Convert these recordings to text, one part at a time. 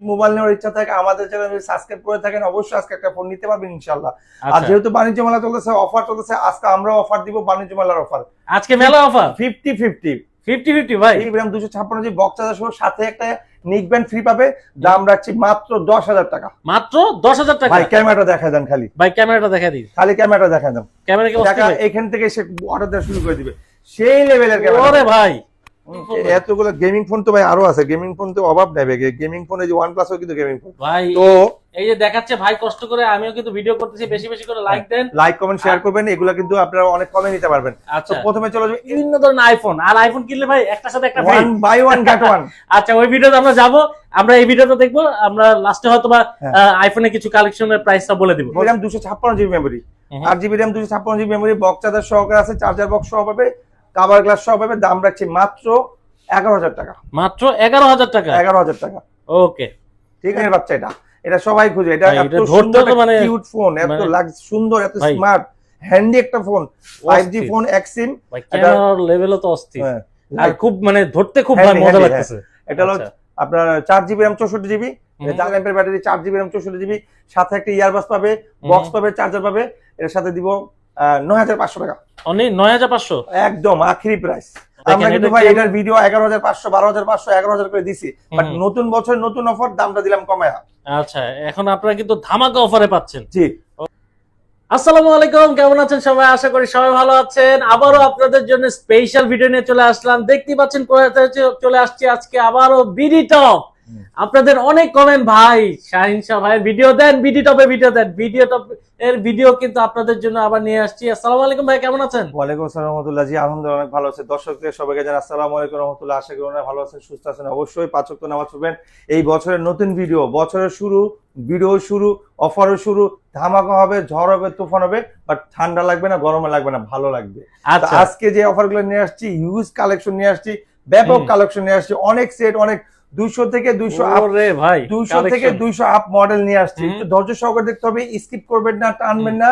Mobile নেওয়ার ইচ্ছা থাকে আমাদের চ্যানেল সাবস্ক্রাইব করে থাকেন, অবশ্যই আজকে একটা ফোন নিতে পারবেন ইনশাআল্লাহ। আর যেহেতু বাণিজ্য মেলা চলতেছে, অফার চলতেছে, আজকে আমরা অফার দিব বাণিজ্য মেলার অফার। আজকে মেলা অফার 50-50 ভাই। ইব্রাহিম 256 জি বক্স চার্জার সহ সাথে একটা নিক ব্যান্ড ফ্রি পাবে। দাম রাখছি মাত্র 10,000 টাকা। মাত্র 10,000 টাকা। ভাই ক্যামেরাটা দেখা দেন, খালি ভাই ক্যামেরাটা দেখা দিন, খালি ক্যামেরাটা দেখা দেন। ক্যামেরা কি টাকা এখান থেকে সে অর্ডার দেওয়া শুরু করে দিবে, সেই লেভেলের ক্যামেরা। ওরে ভাই এতগুলো গেমিং ফোন তো ভাই আরো আছে, গেমিং ফোন তো অভাব নেই ভাই। গেমিং ফোনে যে OnePlus ও কিন্তু গেমিং ফোন ভাই। তো এই যে দেখাচ্ছে ভাই কষ্ট করে, আমিও কিন্তু ভিডিও করতেছি, বেশি বেশি করে লাইক দেন, লাইক কমেন্ট শেয়ার করবেন, এগুলো কিন্তু আপনারা অনেক কমে নিতে পারবেন। আচ্ছা তো প্রথমে চলে যাবে বিভিন্ন ধরনের আইফোন, আর আইফোন কিনলে ভাই একটার সাথে একটা ফ্রি, 1 বাই 1 গেট 1। আচ্ছা ওই ভিডিওতে আমরা যাব, আমরা এই ভিডিওটা দেখবো, আমরা লাস্টে হয়তো বা আইফোনের কিছু কালেকশনের প্রাইসটা বলে দিব। RAM 256 GB memory, 8 GB RAM 256 GB memory, box charger সহকারে আছে, চার্জার বক্স সহ পাবে, কভার গ্লাস সহ পাবে। দাম রাখছি মাত্র 11,000 টাকা। মাত্র 11,000 টাকা। 11,000 টাকা। ওকে ঠিক আছে বাচ্চা, এটা সবাই খুঁজে। এটা ভাই, এত এটা ধরতে সুন্দর তো মানে কিউট ফোন, এত সুন্দর, এত ভাই, স্মার্ট, হ্যান্ডি একটা ফোন, 5G ফোন, এক্সিম। ভাই ক্যামেরার লেভেলও তো অস্থির, হ্যাঁ, আর খুব মানে ধরতে খুব হ্যান্ডি, মজা হ্যান্ডি, লাগতেছে। এটা হলো আপনার 4 জিবি RAM 64 জিবি, 4 এমপির ব্যাটারি, 4 জিবি RAM 64 জিবি, সাথে একটা ইয়ারবাস পাবে, বক্স পাবে, চার্জার পাবে। এর সাথে দিব 9,500 টাকা। অনলি 9,500 একদম আখরি প্রাইস। আমরা কিন্তু ভাই এটার ভিডিও 11,500, 12,500, 11,000 করে দিছি, বাট নতুন বছর নতুন অফার, দামটা দিলাম কমায়া। আচ্ছা এখন আপনারা কিন্তু ধামাকা অফারে পাচ্ছেন। জি, আসসালামু আলাইকুম, কেমন আছেন সবাই? আশা করি সবাই ভালো আছেন। আবারও আপনাদের জন্য স্পেশাল ভিডিও নিয়ে চলে আসলাম। দেখতেই পাচ্ছেন কোথায় চলে আসছি আজকে আবারও বিডি টপ। আপনাদের অনেক কমেন্ট, ভাই শাহিন শাহ ভাইয়ের ভিডিও দেন, বিডি টপে ভিডিও দেন। ভিডিও টপ এর ভিডিও কিন্তু আপনাদের জন্য আবার নিয়ে আসছি। আসসালামু আলাইকুম ভাই, কেমন আছেন? ওয়ালাইকুম আসসালাম রহমতুল্লাহ। জি আলহামদুলিল্লাহ অনেক ভালো আছে। দর্শকদের সবাইকে জানাই আসসালামু আলাইকুম রহমতুল্লাহ। আশা করি ওনারা ভালো আছেন, সুস্থ আছেন। অবশ্যই 5 ওয়াক্ত নামাজ পড়বেন। এই বছরের নতুন ভিডিও, বছরের শুরু, ভিডিও শুরু, অফারও শুরু, ধামাকা হবে, ঝড় হবে, তুফান হবে, বাট ঠান্ডা লাগবে না, গরমে লাগবে না, ভালো লাগবে। আচ্ছা আজকে যে অফারগুলো নিয়ে আসছি, হিউজ কালেকশন নিয়ে আসছি, ব্যাপক কালেকশন নিয়ে আসছি, অনেক সেট, অনেক 200 থেকে 200 আপ, রে ভাই 200 থেকে 200 আপ মডেল নিয়ে আসছি। একটু ধৈর্য সহকারে দেখতে হবে, স্কিপ করবেন না, টানবেন না,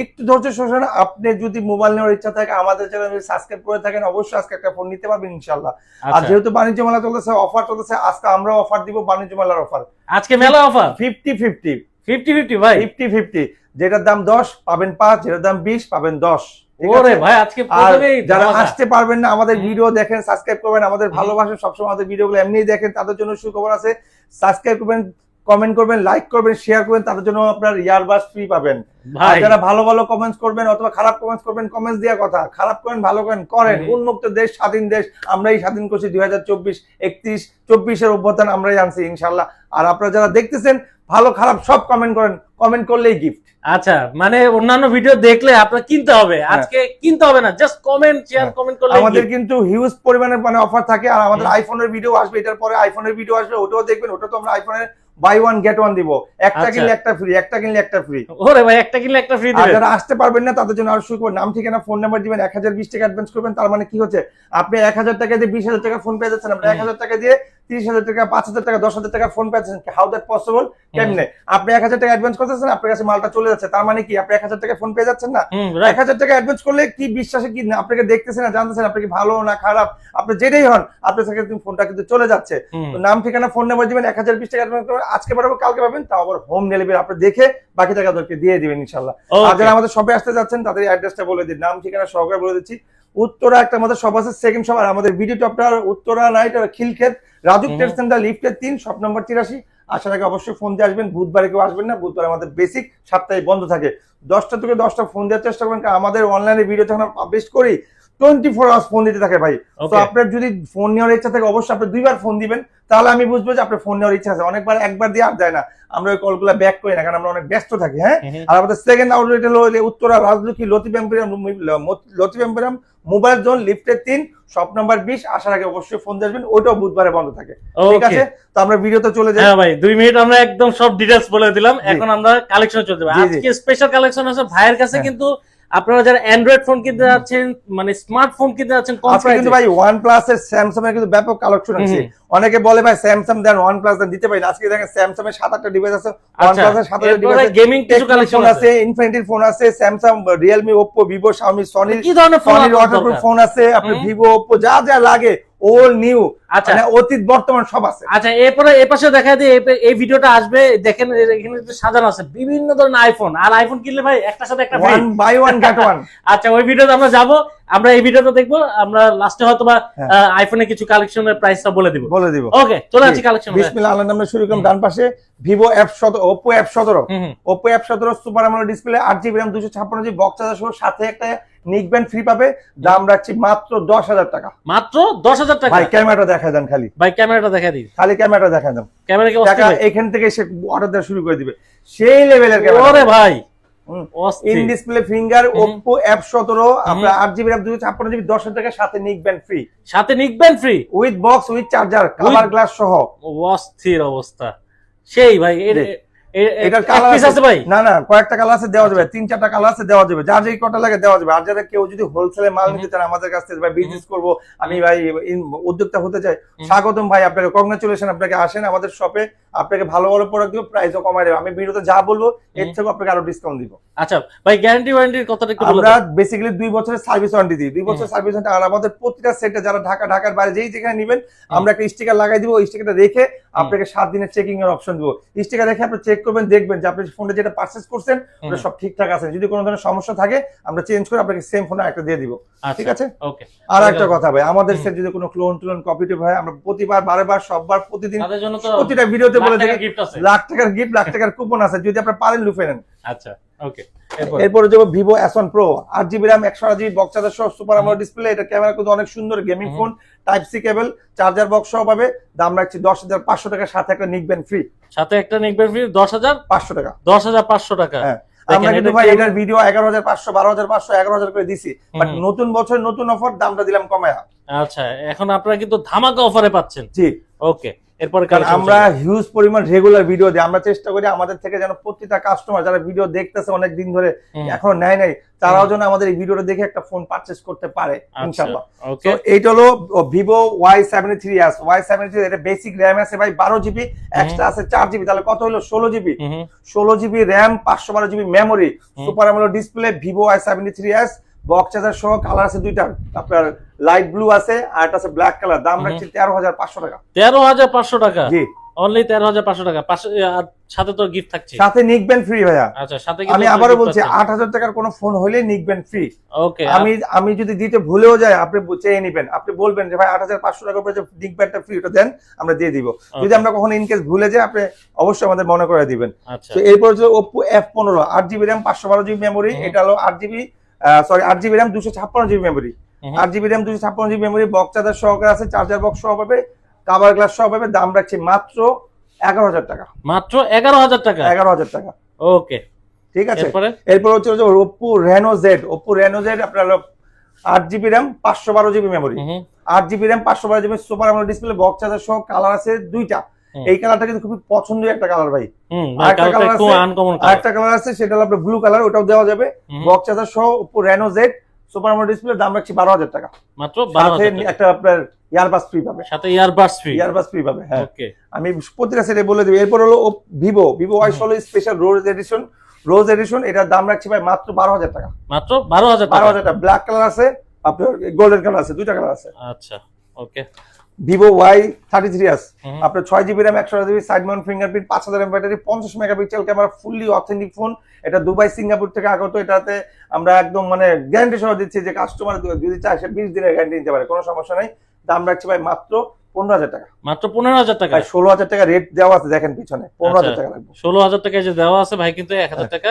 একটু ধৈর্য সহকারে। আপনি যদি মোবাইল নেওয়ার ইচ্ছা থাকে আমাদের চ্যানেল সাবস্ক্রাইব করে থাকেন, অবশ্যই আজকে একটা ফোন নিতে পারবেন ইনশাআল্লাহ। আর যেহেতু বাণিজ্য মেলা চলতেছে, অফার চলতেছে, আজকে আমরা অফার দিব বাণিজ্য মেলার অফার। আজকে মেলা অফার 50-50 ভাই, 50-50, যেটার দাম 10 পাবেন 5, যেটার দাম 20 পাবেন 10। ওরে ভাই আজকে প্রথমেই যারা আসতে পারবেন না, আমাদের ভিডিও দেখেন, সাবস্ক্রাইব করবেন, আমাদের ভালোবাসেন, সবসময় আমাদের ভিডিওগুলো এমনিই দেখেন, তাদের জন্য সুখবর আছে। সাবস্ক্রাইব করবেন, কমেন্ট করবেন, লাইক করবেন, শেয়ার করবেন, তাদের জন্য আপনার ইয়ারবাস ফ্রি পাবেন। আর যারা ভালো ভালো কমেন্টস করবেন অথবা খারাপ কমেন্টস করবেন, কমেন্টস দেওয়ার কথা, খারাপ করেন ভালো করেন, উন্মুক্ত দেশ, স্বাধীন দেশ, আমরাই স্বাধীন করছি 2024, 31-24 অভ্যুত্থান আমরাই আনছি ইনশাআল্লাহ। আর আপনারা যারা দেখতেছেন, ভালো খারাপ সব কমেন্ট করেন, কমেন্ট করলেই গিফট। আচ্ছা মানে অন্যান্য ভিডিও দেখলে আপনার কিনতে হবে, আজকে কিনতে হবে না, জাস্ট কমেন্ট শেয়ার কমেন্ট করলে। আমাদের কিন্তু হিউজ পরিমাণের মানে অফার থাকে। আর আমাদের আইফোনের ভিডিও আসবে, এটার পরে আইফোনের ভিডিও আসবে, ওটাও দেখবেন। ওটা তো আমরা আইফোনের বাই 1 গেট 1 দিব, একটা কিনলে একটা ফ্রি, একটা কিনলে একটা ফ্রি। ওরে ভাই একটা কিনলে একটা ফ্রি দিবেন। যারা আসতে পারবেন না তাদের জন্য আর সুখবর, নাম ঠিকানা ফোন নাম্বার দিবেন, 1020 টাকা অ্যাডভান্স করবেন। তার মানে কি হচ্ছে, আপনি 1000 টাকা দিয়ে 20,000 টাকা ফোন পেয়ে যাচ্ছেন, আপনি 1000 টাকা দিয়ে 30,000 টাকা, 5,000 টাকা, 10,000 টাকা ফোন পাচ্ছেন। How that possible? কেমনে? আপনি 1000 টাকা অ্যাডভান্স করতেছেন, আপনার কাছে মালটা চলে যাচ্ছে, তার মানে কি আপনি 1000 টাকা ফোন পেয়ে যাচ্ছেন না? 1000 টাকা অ্যাডভান্স করলে কি বিশ্বাসে কি আপনাকে দেখতেছেন না, জানতেছেন আপনি কি ভালো না খারাপ, আপনি যেটাই হন, আপনার কাছে ফোনটা কিন্তু চলে যাচ্ছে। তো নাম ঠিকানা ফোন নাম্বার দিবেন, 1020 টাকা অ্যাডভান্স করবেন, আজকে পাঠাবো কালকে পাবেন, তাও আবার হোম ডেলিভারি আপনি দেখে বাকি টাকা ওদেরকে দিয়ে দিবেন ইনশাআল্লাহ। আর যারা আমাদের শপে আসতে যাচ্ছেন তাদের অ্যাড্রেসটা বলে দিন, নাম ঠিকানা সহকারে বলে দিচ্ছি। উত্তরা একটা আমাদের শপ আছে, সেকেন্ড শপ। আর আমাদের ভিডিও টপটা Uttara night Khilkhet, RAJUK trade centre, লিফটের 3, শপ নম্বর 83। আসার আগে অবশ্যই ফোন দিয়ে আসবেন। বুধবারে কেউ আসবেন না, বুধবার আমাদের বেসিক সপ্তাহে বন্ধ থাকে। 10টা থেকে 10টা ফোন দেওয়ার চেষ্টা করবেন, কারণ আমাদের অনলাইনে ভিডিও যখন পাবলিশ করি 24 আওয়ার্স ফোন দিতে থাকে ভাই। তো আপনার যদি ফোন নেওয়ার ইচ্ছা থাকে, অবশ্যই আপনি 2বার ফোন দিবেন, তাহলে আমি বুঝবো যে আপনার ফোন নেওয়ার ইচ্ছা আছে। অনেকবার একবার দিয়ে আর যায় না, আমরা ওই কলগুলো ব্যাক করি না, কারণ আমরা অনেক ব্যস্ত থাকি। হ্যাঁ, আর আমাদের সেকেন্ড আউটলেট হলো Uttara Rajlakshmi Latif emporium mobile zone, লিফটের 3, শপ নাম্বার 20। আসার আগে অবশ্যই ফোন আসবেন, ওটাও বুধবারে বন্ধ থাকে। ঠিক আছে, তো আমরা ভিডিওতে চলে যাই। হ্যাঁ ভাই 2 মিনিট আমরা একদম সব ডিটেইলস বলে দিলাম। এখন আমরা কালেকশনে চলে যাব। আজকে স্পেশাল কালেকশন আছে ভাইয়ের কাছে। কিন্তু আপনারা যারা অ্যান্ড্রয়েড ফোন কিনতে যাচ্ছেন, মানে স্মার্টফোন কিনতে যাচ্ছেন কম প্রাইসে, কিন্তু ভাই OnePlus এর, স্যামসাং এর কিন্তু ব্যাপক কালেকশন আছে। অনেকে বলে ভাই স্যামসাং দেন, OnePlus দেন, দিতে পারি না। আজকে দেখেন স্যামসাং এর 7-8টা ডিভাইস আছে, OnePlus এর 7-8টা ডিভাইস আছে, গেমিং কিছু কালেকশন আছে, ইনফিনিটির ফোন আছে, Samsung, Realme, Oppo, Vivo, Xiaomi, Sony, কি ধরনের ফোন ওয়াটারপ্রুফ ফোন আছে, আপনার ভিভো, ওপ্পো, যা যা লাগে ওল্ড নিউ, আচ্ছা। মানে অতীত বর্তমান সব আছে। আচ্ছা, এরপরে এই পাশে দেখা দিই, এই ভিডিওটা আসবে, দেখেন এখানে যে সাজানো আছে বিভিন্ন ধরনের আইফোন, আর আইফোন কিনলে ভাই একটার সাথে একটা ফ্রি, 1 বাই 1 গেট 1। আচ্ছা, ওই ভিডিওতে আমরা যাব, আমরা এই ভিডিওটা দেখবো, আমরা লাস্টে হয়তো বা আইফোনের কিছু কালেকশনের প্রাইসটা বলে দিব। ওকে, চলে আসছি কালেকশন। বিসমিল্লাহ, আল্লাহর নামে শুরু করলাম। ডান পাশে Vivo F17, Oppo F17, Oppo F17 super AMOLED display, 8GB RAM, 256GB, box charger সহ, সাথে একটা নিক ব্যান্ড ফ্রি পাবে। দাম রাখছি মাত্র 10,000 টাকা। মাত্র 10,000 টাকা। ভাই ক্যামেরাটা দেখা দেন, খালি ভাই ক্যামেরাটা দেখা দিই, খালি ক্যামেরাটা দেখা দেন। ক্যামেরা কি টাকা এখান থেকে সে অর্ডার দেওয়া শুরু করে দিবে, সেই লেভেলের ক্যামেরা। ওরে ভাই, in display finger Oppo F17, আপনার 8GB RAM, 256GB, 10,000 টাকা, সাথে নিক ব্যান্ড ফ্রি, সাথে নিক band free, with box, with charger, cover glass সহ। অস্থির অবস্থা, সেই ভাই। এটার কালার আছে ভাই? না না, কয়েকটা কালার আছে, দেওয়া যাবে, 3-4টা কালার আছে, দেওয়া যাবে, যার যেই কটা লাগে দেওয়া যাবে। আর যারা কেউ যদি হোলসেলে মাল নিতে চান আমাদের কাছ থেকে, ভাই বিজনেস করব আমি, ভাই উদ্যোক্তা হতে চাই, স্বাগতম ভাই, আপনাকে কংগ্রাচুলেশন, আপনাকে আসেন আমাদের শপে, আপনাকে ভালো ভালো প্রোডাক্ট দিব, প্রাইসও কমাই দেব। আমি ভিডিওতে যা বলবো এর থেকে আপনাকে আরো ডিসকাউন্ট দিব। আচ্ছা ভাই, গ্যারান্টি ওয়ারেন্টির কথাটা একটু বলুন। আমরা বেসিক্যালি 2 বছরের সার্ভিস ওয়ারেন্টি দিই, 2 বছরের সার্ভিস ওয়ারেন্টি। আর আমাদের প্রতিটা সেটে যারা ঢাকার বাইরে যেখানে নেবেন, আমরা একটা স্টিকার লাগাই দিব, ওই স্টিকারটা রেখে আপনাকে 7 দিনের চেকিং এর অপশন দিব। স্টিকার রেখে আপনি চেক করবেন, দেখবেন যে আপনি ফোনটা যেটা পারচেজ করছেন ওটা সব ঠিকঠাক আছে। যদি কোনো ধরনের সমস্যা থাকে আমরা চেঞ্জ করে আপনাকে সেম ফোনে একটা দিয়ে দিব, ঠিক আছে? ওকে। আর একটা কথা ভাই, আমাদের সেট যদি কোনো ক্লোন কপি টেপ হয়, আমরা প্রতিবার বারবার সববার প্রতিদিন প্রতিটা ভিডিওতে বলে থাকি, লাখ টাকার গিফট, লাখ টাকার কুপন আছে, যদি আপনি পারেন লুফে নেন। আচ্ছা, ওকে। এরপরে যাবো Vivo S1 Pro, 8GB RAM, 128GB, box charger সহ, সুপার আমোলেড ডিসপ্লে। এটা ক্যামেরা কিন্তু অনেক সুন্দর, gaming phone, type C cable, charger box সহ পাবে। দাম রাখছি 10,500 টাকা, সাথে একটা নিক ব্যান্ড ফ্রি, সাথে একটা নিক ব্যান্ড ফ্রি, 10,500 টাকা। 10,500 টাকা। হ্যাঁ, আমরা কিন্তু ভাই এটার ভিডিও 11,500, 12,500, 11,000 করে দিছি, বাট নতুন বছর নতুন অফার, দামটা দিলাম কমায়া। আচ্ছা, এখন আপনারা কিন্তু ধামাকা অফারে পাচ্ছেন। জি, ওকে। এরপরে আমরা হিউজ পরিমাণ রেগুলার ভিডিও দিই, আমরা চেষ্টা করি আমাদের থেকে যেন প্রতিটা কাস্টমার যারা ভিডিও দেখতেছে অনেক দিন ধরে, এখন নেয় নাই, তারাও যেন আমাদের এই ভিডিওটা দেখে একটা ফোন পারচেজ করতে পারে ইনশাআল্লাহ। তো এইটা হলো ভিভো Y73s। Y73 এটা বেসিক র‍্যাম আছে ভাই 12GB, এক্সট্রা আছে 4GB, তাহলে কত হলো 16GB। 16GB RAM, 512GB memory, super AMOLED display, Vivo Y73s, box charger সহ, কালার আছে দুইটা, আপনার লাইট ব্লু আছে আর একটা আছে ব্ল্যাক কালার। দাম রাখছি 13,500 টাকা। 13,500 টাকা? জি, অনলি 13,500 টাকা। সাথে তো গিফট থাকছে, সাথে নিক ব্যান্ড ফ্রি ভাইয়া। আচ্ছা, সাথে আমি আবারও বলছি 8,000 টাকার কোনো ফোন হলে নিক ব্যান্ড ফ্রি। ওকে। আমি যদি দিতে ভুলেও যাই, আপনি চেয়ে নেবেন, আপনি বলবেন যে ভাই 8,500 টাকা পরে যে নিক ব্যান্ডটা ফ্রি, ওটা দেন, আমরা দিয়ে দিব। যদি আমরা কখনো ইনকেস ভুলে যাই, আপনি অবশ্যই আমাদের মনে করে দিবেন। তো এরপর হচ্ছে Oppo F15, 8GB RAM, 512GB memory. এটা হলো 8GB RAM, 256GB memory, 8GB RAM, 256GB memory, box charger সহকারে আছে, চার্জার বক্স সহ পাবে, কভার গ্লাস সহ পাবে। দাম রাখছি মাত্র 11,000 টাকা। মাত্র 11,000 টাকা? 11,000 টাকা। ওকে, ঠিক আছে। এরপর হচ্ছে Oppo Reno Z। Oppo Reno Z আপনার 8GB RAM, 512GB memory, 8GB RAM, 512GB, super AMOLED display, box charger সহ, কালার আছে দুইটা। এই কালারটা কিন্তু খুবই পছন্দের একটা কালার ভাই। আরেকটা কালার আছে, সেটা হলো আপনার ব্লু কালার, ওটাও দেওয়া যাবে, বক্স চার্জার সহ। Oppo Reno Z, super AMOLED display, দাম রাখছি 12,000 টাকা। মাত্র 12,000 টাকা। একটা আপনার ইয়ারবাস ফ্রি পাবে, সাথে ইয়ারবাস ফ্রি পাবে। হ্যাঁ, ওকে। আমি প্রতিটা সেটে বলে দেব। এরপর হলো ভিভো Y16 স্পেশাল রোজ এডিশন। এটার দাম রাখছি ভাই মাত্র 12,000 টাকা। মাত্র 12,000 টাকা। 12,000 টাকা। ব্ল্যাক কালার আছে, আপনার গোল্ডেন কালার আছে, দুইটা কালার আছে। আচ্ছা, ওকে। ভিভো Y33s, আপনার 6GB RAM, 128GB, side Mount fingerprint, 5000 mAh battery, 50 megapixel camera, fully authentic phone. এটা দুবাই সিঙ্গাপুর থেকে আগত। এটাতে আমরা একদম মানে গ্যারান্টি সহ দিচ্ছি যে কাস্টমার যদি চায় সে 20 দিনের গ্যারান্টি নিতে পারে, কোনো সমস্যা নাই। দাম রাখছি ভাই মাত্র 15,000 টাকা। মাত্র 15,000 টাকা? 16,000 টাকা রেট দেওয়া আছে, দেখেন পিছনে 15,000 টাকা লাগবে। 16,000 টাকা যে দেওয়া আছে ভাই, কিন্তু 1,000 টাকা।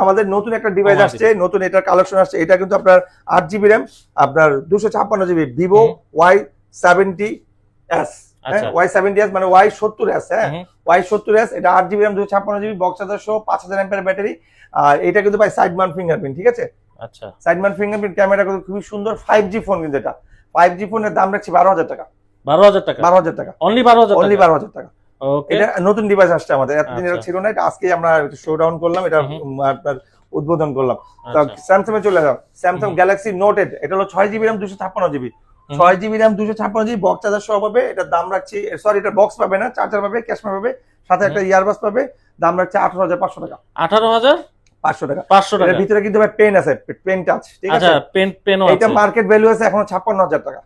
আমাদের নতুন একটা ডিভাইস আসছে, নতুন এটার কালেকশন আসছে। এটা কিন্তু আপনার 8GB RAM, আপনার 256GB, ভিভো Y70s। Y70s মানে Y70s। হ্যাঁ, Y70s, এটা 8GB RAM, 256GB, box charger সহ, 5000 mAh ব্যাটারি। আর এটা কিন্তু ভাই সাইড মাউন্ট ফিঙ্গারপ্রিন্ট, ঠিক আছে? আচ্ছা, সাইড মাউন্ট ফিঙ্গারপ্রিন্ট, ক্যামেরা কিন্তু খুবই সুন্দর, 5G ফোন কিন্তু এটা। 5G ফোনের দাম রাখছি 12,000 টাকা। 12,000 টাকা? 12,000 টাকা, অনলি 12,000 অনলি 12,000 টাকা। ওকে। এটা নতুন ডিভাইস আসছে আমাদের, এতদিন এটা ছিল না, এটা আজকে আমরা শো ডাউন করলাম, এটা আপনার উদ্বোধন করলাম। স্যামসাং এ চলে যাও, স্যামসাং গ্যালাক্সি নোট 8। এটা হলো 6GB RAM, 256GB, 6GB RAM, 256GB, box charger সহ পাবে। এটার দাম রাখছি, সরি এটা বক্স পাবে না, চার্জার পাবে, ক্যাশ পাবে, সাথে একটা ইয়ারবাস পাবে। দাম রাখছি 18,500 টাকা। 18,500 টাকা। 500 টাকা। এর ভিতরে কিন্তু ভাই পেন আছে, পেন টাচ, ঠিক আছে? আচ্ছা, পেনও আছে। এটা মার্কেট ভ্যালু আছে এখন 56,000 টাকা।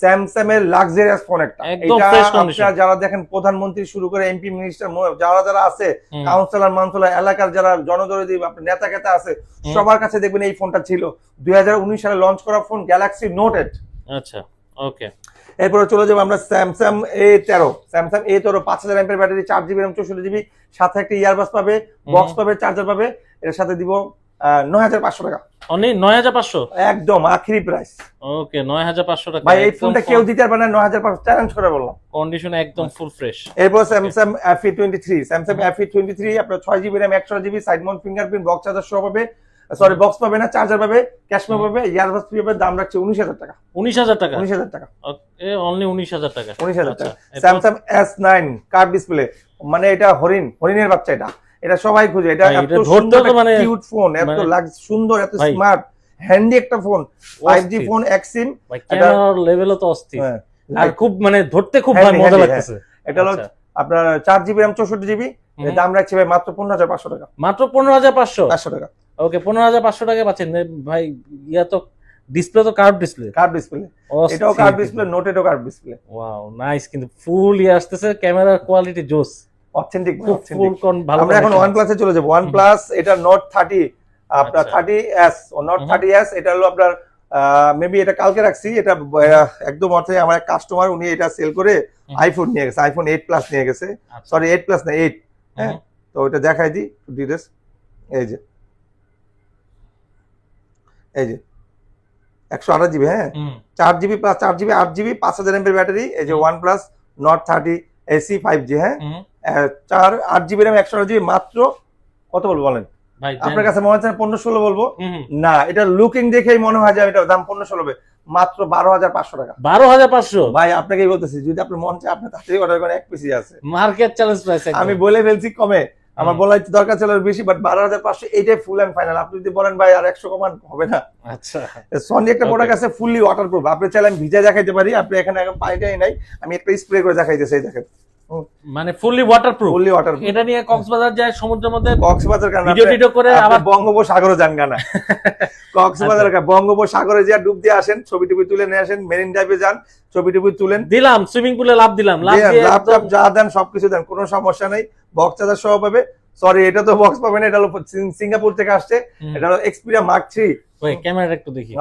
স্যামসাং এর লাক্সারিয়াস ফোন একটা। একদম এটা fresh condition। আপনারা যারা দেখেন প্রধানমন্ত্রী শুরু করে এমপি মিনিস্টার যারা আছে, হুম। কাউন্সিলর মানসিলর এলাকার যারা জনদরদি আপনার নেতা কেতা আছে, হুম। সবার কাছে দেখবেন এই ফোনটা ছিল। 2019 সালে লঞ্চ করা ফোন গ্যালাক্সি নোট 8। আচ্ছা, ওকে। এরপরে চলে যাবো আমরা স্যামসাং A13। স্যামসাং A13 5000 এমপের ব্যাটারি, 4GB RAM 64GB, সাথে একটা ইয়ারবাস পাবে, বক্স পাবে, চার্জার পাবে। এর সাথে দিব 9500 টাকা। অনলি 9500। একদম আখরি প্রাইস। ওকে, 9500 টাকা। ভাই এই ফোনটা কেউ দিতে পারবে না 9500, চ্যালেঞ্জ করে বললাম। কন্ডিশন একদম ফুল ফ্রেশ। এরপর স্যামসাং FE23। স্যামসাং FE23 আপনার 6GB RAM 128GB, side Mount fingerprint, box charger সহ পাবে। সরি, বক্স পাবে না, চার্জার পাবে, ক্যাশ পাবে, ইয়ারবাস ফ্রি পাবে। দাম রাখছে 19000 টাকা। 19000 টাকা। 19000 টাকা। ওকে, অনলি 19000 টাকা। 19000 টাকা। আচ্ছা, স্যামসাং S9 কার্ভ ডিসপ্লে, মানে এটা হরিণের বাচ্চা। এটা সবাই খুঁজে। এটা ভাই, এত এটা ধরতে সুন্দর তো মানে- কিউট ফোন, এত মানে- সুন্দর, এত ভাই, স্মার্ট, হ্যান্ডি একটা ফোন। 5G অস্থির। Phone, Exim. ভাই, ক্যামেরার লেভেলও তো অস্থির। হ্যাঁ, আর খুব মানে ধরতে খুব Handy, মজা handy, লাগতেছে। এটা হলো আচ্ছা। আপনার 4GB RAM 64GB। এর দাম রাখছে ভাই মাত্র 15500 টাকা। মাত্র 15500। 500 টাকা ওকে, 15500 টাকা পাচ্ছেন। ভাই, ইয়া তো ডিসপ্লে তো কার্ভ ডিসপ্লে। কার্ভ ডিসপ্লে, এটাও কার্ভ ডিসপ্লে, নোটেডও কার্ভ ডিসপ্লে। Wow, nice. কিন্তু ফুল ইয়ে আসতেছে, ক্যামেরার কোয়ালিটি জোস, অথেন্টিক খুব ফুল ভালো। আমরা এখন OnePlus এ চলে যাব। OnePlus এটা Note 30, আপনার আচ্ছা। 30s ও Note 30s। এটা হলো আপনার মেবি এটা কালকে রাখছি। এটা একদম অর্থে আমার এক কাস্টমার, উনি এটা সেল করে আইফোন নিয়ে গেছে, আইফোন 8 প্লাস নিয়ে গেছে। আচ্ছা। সরি 8 প্লাস না 8। হ্যাঁ, তো ওটা দেখাই দিই ডিটেইলস। এই যে 128GB, হ্যাঁ, 4GB plus 4GB 8GB 5000 mAh battery. এই যে OnePlus Note 30 AC 5G, হ্যাঁ, 8GB RAM 128GB। মাত্র কত বলবো বলেন? ভাই, আপনার কাছে মনে হচ্ছে 15-16 বলবো? না, এটা লুকিং দেখেই মনে হয় যে এটা দাম 15-16 হবে। মাত্র 12500 টাকা। 12500। ভাই আপনাকেই বলতেছি, যদি আপনার মন চায় আপনি তাড়াতাড়ি অর্ডার করেন, এক পিসি আছে। Market challenge price. আমি বলে ফেলছি কমে, আমার বলা দরকার ছিল বেশি, বাট 12500 এইটাই ফুল এন্ড ফাইনাল। আপনি যদি বলেন ভাই আর 100 কমান, হবে না। আচ্ছা, সনি একটা প্রোডাক্ট আছে ফুললি ওয়াটারপ্রুফ। আপনি চাইলে আমি ভিজা দেখাইতে পারি, আপনি এখানে একদম পানিটাই নাই, আমি একটা স্প্রে করে দেখাইতেছি। এই দেখেন, মানে ফুললি ওয়াটারপ্রুফ। Fully waterproof. এটা নিয়ে কক্সবাজার যায়, সমুদ্রের মধ্যে কক্সবাজার কেন, ভিডিও টিডিও করে আবার বঙ্গোপসাগরে যান গানা। কক্সবাজার বঙ্গোপসাগরে যা ডুব দিয়ে আসেন, ছবি টবি তুলে নিয়ে আসেন, মেরিন ড্রাইভে যান, ছবি টবি তুলেন, দিলাম সুইমিং পুলে লাভ দিলাম, লাভ দিয়ে ল্যাপটপ যা দেন সবকিছু দেন, কোনো সমস্যা নেই। বক্স চার্জার সহ পাবে। সরি, এটা তো বক্স পাবে না, এটা হলো সিঙ্গাপুর থেকে আসছে। এটা হলো Xperia Mark 3। ওই ক্যামেরাটা একটু দেখি।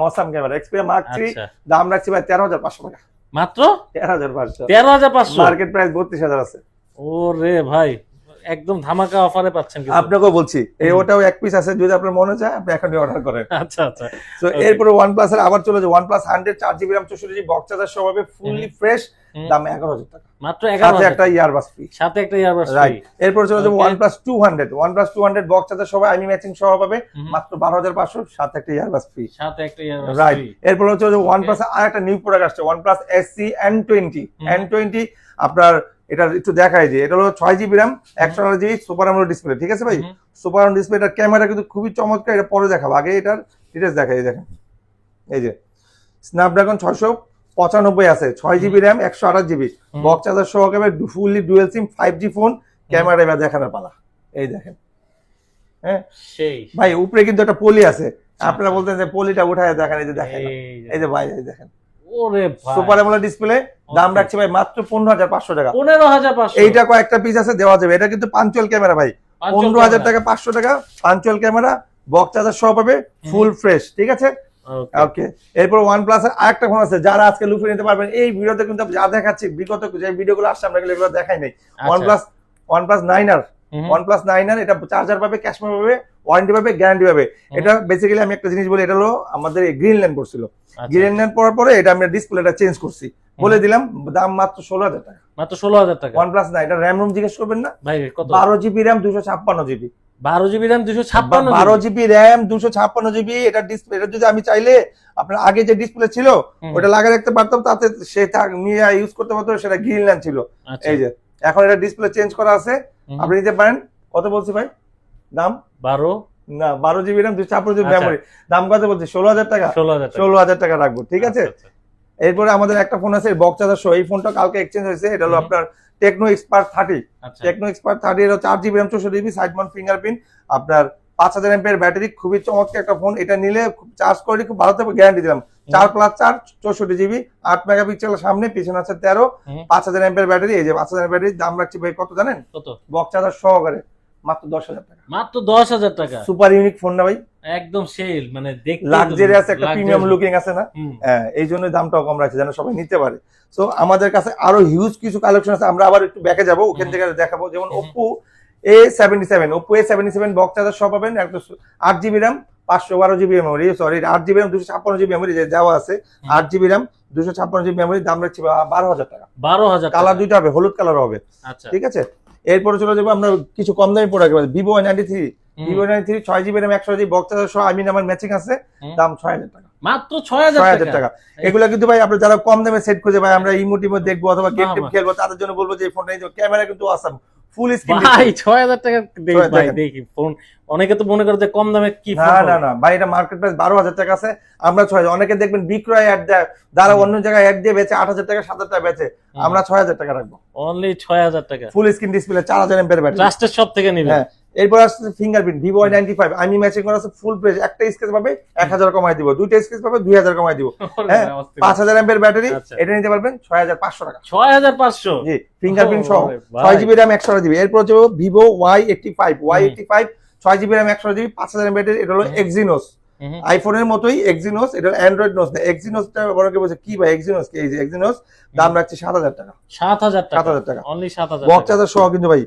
Awesome camera, Xperia Mark 3। আচ্ছা। দাম রাখছি ভাই 13500 টাকা। মাত্র 13500। 13500। মার্কেট প্রাইস 32000 আছে। ওরে ভাই, একদম ধামাকা অফারে পাচ্ছেন কিন্তু। আপনাকেও বলছি, এই ওটাও এক পিস আছে, যদি আপনার মনে চায় আপনি এখনই অর্ডার করেন। আচ্ছা আচ্ছা। তো এরপরে OnePlus এর আবার চলে যায়। OnePlus 100 4GB RAM 64GB, box charger সহ পাবে, ফুললি ফ্রেশ। দাম 11000 টাকা। মাত্র সাথে 11000 একটা ইয়ারবাস ফ্রি। সাথে একটা ইয়ারবাস ফ্রি। রাইট। এরপর চলে যাবো Okay. OnePlus 200। OnePlus 200 box charger সহ, আইমি ম্যাচিং সহ পাবে, মাত্র 12500, সাথে একটা ইয়ারবাস ফ্রি। সাথে একটা ইয়ারবাস রাইট। ফ্রি। এরপর চলে যাবো OnePlus আর একটা নিউ প্রোডাক্ট আসছে, OnePlus SC N20। N20 আপনার এটা একটু দেখাই যে এটা হলো 6GB RAM 128GB super AMOLED display. ঠিক আছে ভাই, সুপার অ্যামোলেড ডিসপ্লে। এটার ক্যামেরা কিন্তু খুবই চমৎকার, এটা পরে দেখাবো, আগে এটার ডিটেইলস দেখাই। এই দেখেন, এই যে স্ন্যাপড্রাগন 695 আছে, 6GB RAM 128GB, box charger সহ পাবে, fully dual SIM 5G phone. Camera এবার দেখানোর পালা। এই দেখেন, হ্যাঁ সেই ভাই, উপরে কিন্তু একটা পলি আছে। আপনারা বলতেন যে পলিটা উঠায় দেখেন, এই যে দেখেন, এই যে ভাই, এই দেখেন, ওরে ভাই, সুপার অ্যামোলেড ডিসপ্লে। দাম রাখছে ভাই মাত্র 15500 টাকা। 15500। এইটা কয়েকটা পিস আছে, দেওয়া যাবে। এটা কিন্তু পাঞ্চুয়াল ক্যামেরা ভাই, 15000 টাকা, 500 টাকা পাঞ্চুয়াল ক্যামেরা, বক্স চার্জার সহ পাবে, ফুল ফ্রেশ। ঠিক আছে, ওকে। এরপর OnePlus এর আরেকটা ফোন আছে, যারা আজকে লুফে নিতে পারবেন। এই ভিডিওতে কিন্তু যা দেখাচ্ছি, বিগত যে ভিডিওগুলো আসছে আমরা এগুলো দেখাই নাই। OnePlus 9R, OnePlus 9R, এটা চার্জার পাবে, ক্যাশ পাবে, ওয়ারেন্টি পাবে, গ্যারান্টি পাবে। এটা বেসিক্যালি আমি একটা জিনিস বলি, এটা হলো আমাদের গ্রিন ল্যান্ড করছিল। গ্রিন ল্যান্ড পড়ার পরে এটা আমরা ডিসপ্লেটা চেঞ্জ করছি, বলে দিলাম। দাম মাত্র 16000 টাকা। মাত্র 16000 টাকা। OnePlus 9, এটা RAM রোম জিজ্ঞেস করবেন না ভাই কত? 12GB RAM 256GB। 12GB RAM 256 12GB RAM 256GB। এটা ডিসপ্লে, এটা যদি আমি চাইলে আপনার আগে যে ডিসপ্লে ছিল ওটা লাগিয়ে রাখতে পারতাম, তাতে সেটা নিয়ে ইউজ করতে পারতো, সেটা গ্রিনল্যান্ড ছিল। এই যে এখন এটা ডিসপ্লে চেঞ্জ করা আছে, আপনি নিতে পারেন। কত বলছি ভাই দাম? 12 না, 12GB RAM 256GB মেমোরি। দাম কত বলছি? 16000 টাকা। 16000 টাকা রাখবো, ঠিক আছে। এরপরে আমাদের একটা ফোন আছে বক্স চার্জার সহ। এই ফোনটা কালকে এক্সচেঞ্জ হয়েছে। এটা হলো আপনার টেকনো এক্সপার্ট 30। টেকনো এক্সপার্ট 30 এর 4GB RAM 64GB, side Mount fingerprint, আপনার 5000 এমপিআর ব্যাটারি, খুবই চমৎকার একটা ফোন। এটা নিলে চার্জ করে খুব ভালো থাকবে, গ্যারান্টি দিলাম। 4+4 64GB, 8 মেগাপিক্সেল সামনে, পিছনে আছে 13, 5000 এমপিআর ব্যাটারি। এই যে 5000 ব্যাটারি দাম রাখছি ভাই কত জানেন? কত? বক্স চার্জার সহকারে মাত্র 10,000 টাকা। মাত্র 10,000 টাকা। সুপার ইউনিক ফোন না ভাই, একদম সেল, মানে দেখতে লাক্সারিয়াস একটা প্রিমিয়াম লুকিং আছে না? হ্যাঁ, এই জন্য দামটাও কম রাখছে যেন সবাই নিতে পারে। সো আমাদের কাছে আরো হিউজ কিছু কালেকশন আছে, আমরা আবার একটু ব্যাকে যাবো, ওখান থেকে দেখাবো। যেমন Oppo A77 বক্স চার্জার সব পাবেন, 8GB RAM, 512GB memory, sorry 8GB RAM, 256GB memory যে দেওয়া আছে, 8GB RAM, 256GB মেমোরি, দাম রাখছি 12,000 টাকা। 12,000 কালার দুইটা হবে, হলুদ কালার হবে। আচ্ছা, ঠিক আছে। এরপরে চলে যাবো আমরা কিছু কম দামি product, Vivo Y93, 6GB RAM, 128GB box charger সহ, আমি আমার ম্যাচিং আছে, দাম 6,000 টাকা। মাত্র 6,000 টাকা। এগুলা কিন্তু ভাই আপনারা যারা কম দামে সেট খুঁজে ভাই আমরা ইমোটিমো দেখবো অথবা গেম টেম খেলবো, তাদের জন্য বলবো যে এই ফোনটা নিয়ে ক্যামেরা কিন্তু আসাম, ফুল স্ক্রিন ভাই 6,000 টাকা ভাই দেখি ফোন। অনেকে তো মনে করে যে কম দামে কি ফোন, না ভাই, এটা মার্কেট প্রাইস 12,000 টাকা আছে, আমরা 6,000। অনেকে দেখবেন বিক্রয় অ্যাড দেয়, যারা অন্য জায়গায় অ্যাড দিয়ে বেচে 8,000 টাকা 7,000 টাকা বেচে, আমরা 6,000 টাকা রাখবো। অনলি 6,000 টাকা, full screen display, 4000 MPR battery, trusted shop থেকে নিবেন। হ্যাঁ। এরপর আসছে ফিঙ্গারপ্রিন্ট, Vivo Y95, আমি ম্যাচিং করা আছে ফুল প্রাইস। একটা স্কেচ পাবে 1000 কমাই দিব, দুইটা স্কেচ পাবে 2000 কমাই দিব। হ্যাঁ, 5000 এমপিআর ব্যাটারি, এটা নিতে পারবেন 6,500 টাকা। 6,500, জি, ফিঙ্গারপ্রিন্ট সহ, 6GB RAM 128GB। এরপর হচ্ছে Vivo Y85 6GB RAM 128GB, 5000 MPR battery, এটা হলো Exynos, আইফোনের মতোই Exynos, এটা অ্যান্ড্রয়েড নোস না। Exynosটা বড়কে বলছে কি ভাই, Exynos কি? এই যে Exynos, দাম রাখছে 7,000 টাকা। 7,000 টাকা, 7,000 টাকা, অনলি 7,000 বক্স চার্জার সহ কিন্তু ভাই।